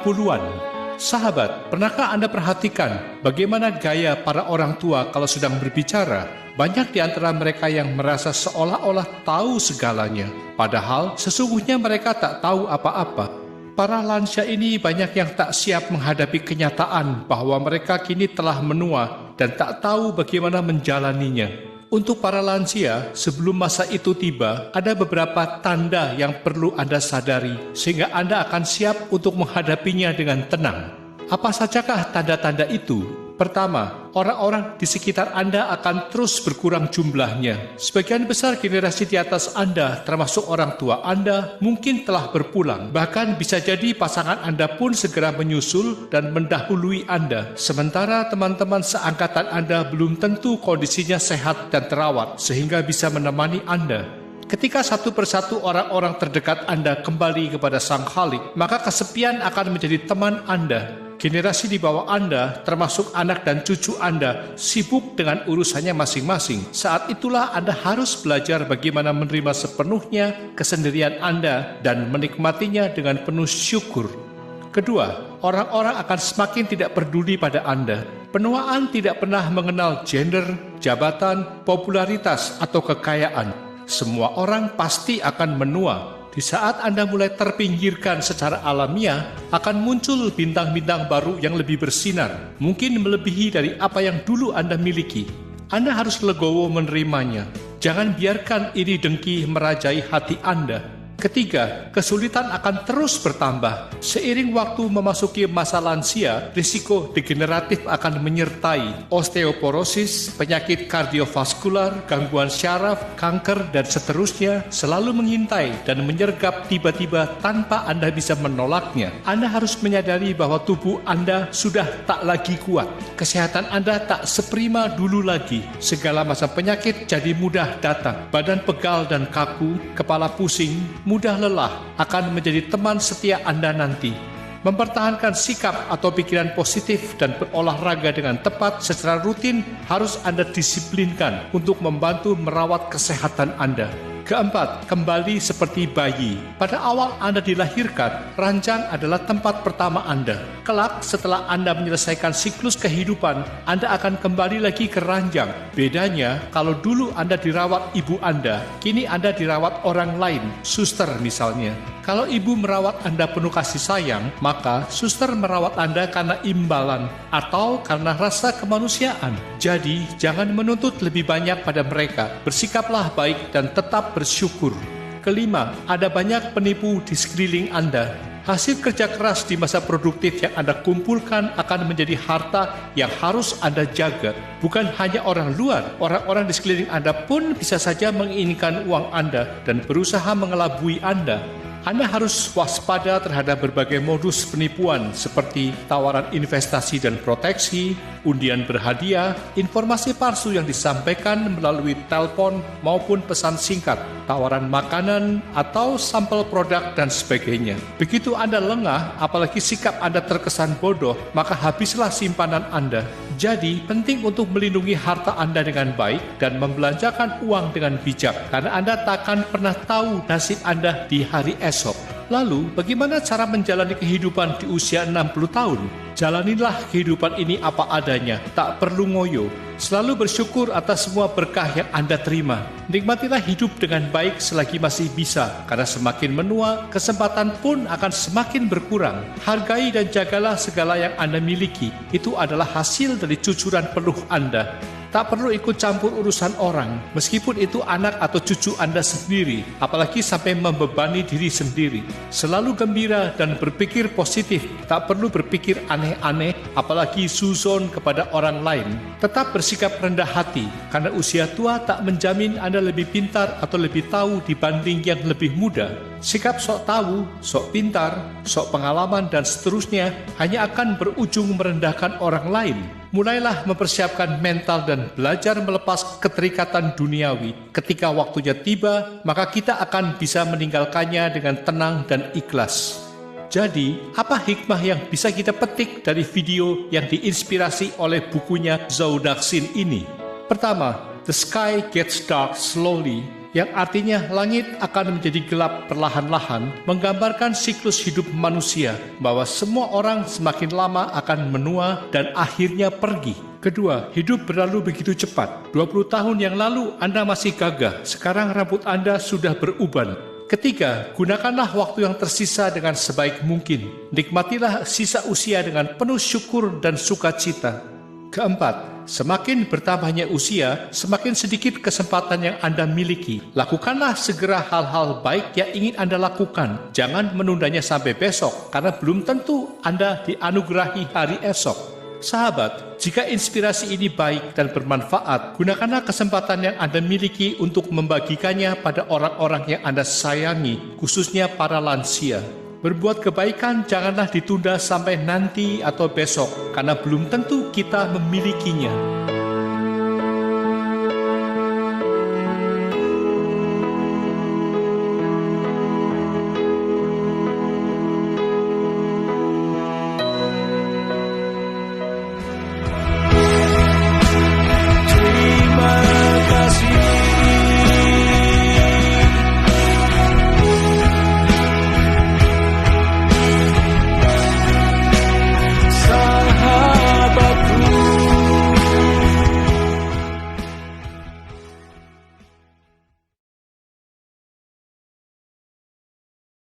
Puluhan. Sahabat, pernahkah Anda perhatikan bagaimana gaya para orang tua kalau sedang berbicara? Banyak di antara mereka yang merasa seolah-olah tahu segalanya, padahal sesungguhnya mereka tak tahu apa-apa. Para lansia ini banyak yang tak siap menghadapi kenyataan bahwa mereka kini telah menua dan tak tahu bagaimana menjalaninya. Untuk para lansia, sebelum masa itu tiba, ada beberapa tanda yang perlu Anda sadari, sehingga Anda akan siap untuk menghadapinya dengan tenang. Apa sajakah tanda-tanda itu? Pertama, orang-orang di sekitar Anda akan terus berkurang jumlahnya. Sebagian besar generasi di atas Anda, termasuk orang tua Anda, mungkin telah berpulang. Bahkan bisa jadi pasangan Anda pun segera menyusul dan mendahului Anda. Sementara teman-teman seangkatan Anda belum tentu kondisinya sehat dan terawat, sehingga bisa menemani Anda. Ketika satu persatu orang-orang terdekat Anda kembali kepada Sang Khalik, maka kesepian akan menjadi teman Anda. Generasi di bawah Anda, termasuk anak dan cucu Anda, sibuk dengan urusannya masing-masing. Saat itulah Anda harus belajar bagaimana menerima sepenuhnya kesendirian Anda dan menikmatinya dengan penuh syukur. Kedua, orang-orang akan semakin tidak peduli pada Anda. Penuaan tidak pernah mengenal gender, jabatan, popularitas, atau kekayaan. Semua orang pasti akan menua. Di saat Anda mulai terpinggirkan secara alamiah, akan muncul bintang-bintang baru yang lebih bersinar, mungkin melebihi dari apa yang dulu Anda miliki. Anda harus legowo menerimanya. Jangan biarkan iri dengki merajai hati Anda. Ketiga, kesulitan akan terus bertambah. Seiring waktu memasuki masa lansia, risiko degeneratif akan menyertai osteoporosis, penyakit kardiovaskular, gangguan syaraf, kanker, dan seterusnya selalu mengintai dan menyergap tiba-tiba tanpa Anda bisa menolaknya. Anda harus menyadari bahwa tubuh Anda sudah tak lagi kuat. Kesehatan Anda tak seprima dulu lagi. Segala macam penyakit jadi mudah datang. Badan pegal dan kaku, kepala pusing, mudah lelah akan menjadi teman setia Anda nanti. Mempertahankan sikap atau pikiran positif dan berolahraga dengan tepat secara rutin harus Anda disiplinkan untuk membantu merawat kesehatan Anda. Keempat, kembali seperti bayi. Pada awal Anda dilahirkan, ranjang adalah tempat pertama Anda. Kelak, setelah Anda menyelesaikan siklus kehidupan, Anda akan kembali lagi ke ranjang. Bedanya, kalau dulu Anda dirawat ibu Anda, kini Anda dirawat orang lain, suster misalnya. Kalau ibu merawat Anda penuh kasih sayang, maka suster merawat Anda karena imbalan atau karena rasa kemanusiaan. Jadi, jangan menuntut lebih banyak pada mereka. Bersikaplah baik dan tetap bersyukur. Kelima, ada banyak penipu di sekeliling Anda. Hasil kerja keras di masa produktif yang Anda kumpulkan akan menjadi harta yang harus Anda jaga. Bukan hanya orang luar, orang-orang di sekeliling Anda pun bisa saja menginginkan uang Anda dan berusaha mengelabui Anda. Anda harus waspada terhadap berbagai modus penipuan seperti tawaran investasi dan proteksi, undian berhadiah, informasi palsu yang disampaikan melalui telepon maupun pesan singkat, tawaran makanan atau sampel produk dan sebagainya. Begitu Anda lengah, apalagi sikap Anda terkesan bodoh, maka habislah simpanan Anda. Jadi, penting untuk melindungi harta Anda dengan baik dan membelanjakan uang dengan bijak, karena Anda takkan pernah tahu nasib Anda di hari esok. Lalu, bagaimana cara menjalani kehidupan di usia 60 tahun? Jalanilah kehidupan ini apa adanya, tak perlu ngoyo. Selalu bersyukur atas semua berkah yang Anda terima. Nikmatilah hidup dengan baik selagi masih bisa, karena semakin menua, kesempatan pun akan semakin berkurang. Hargai dan jagalah segala yang Anda miliki. Itu adalah hasil dari cucuran peluh Anda. Tak perlu ikut campur urusan orang, meskipun itu anak atau cucu Anda sendiri, apalagi sampai membebani diri sendiri. Selalu gembira dan berpikir positif, tak perlu berpikir aneh-aneh, apalagi suzon kepada orang lain. Tetap bersikap rendah hati, karena usia tua tak menjamin Anda lebih pintar atau lebih tahu dibanding yang lebih muda. Sikap sok tahu, sok pintar, sok pengalaman, dan seterusnya hanya akan berujung merendahkan orang lain. Mulailah mempersiapkan mental dan belajar melepas keterikatan duniawi. Ketika waktunya tiba, maka kita akan bisa meninggalkannya dengan tenang dan ikhlas. Jadi, apa hikmah yang bisa kita petik dari video yang diinspirasi oleh bukunya Zhou Daxin ini? Pertama, the sky gets dark slowly yang artinya langit akan menjadi gelap perlahan-lahan, menggambarkan siklus hidup manusia, bahwa semua orang semakin lama akan menua dan akhirnya pergi. Kedua, hidup berlalu begitu cepat. 20 tahun yang lalu Anda masih gagah, sekarang rambut Anda sudah beruban. Ketiga, gunakanlah waktu yang tersisa dengan sebaik mungkin. Nikmatilah sisa usia dengan penuh syukur dan sukacita. Keempat, semakin bertambahnya usia, semakin sedikit kesempatan yang Anda miliki. Lakukanlah segera hal-hal baik yang ingin Anda lakukan. Jangan menundanya sampai besok, karena belum tentu Anda dianugerahi hari esok. Sahabat, jika inspirasi ini baik dan bermanfaat, gunakanlah kesempatan yang Anda miliki untuk membagikannya pada orang-orang yang Anda sayangi, khususnya para lansia. Berbuat kebaikan janganlah ditunda sampai nanti atau besok, karena belum tentu kita memilikinya.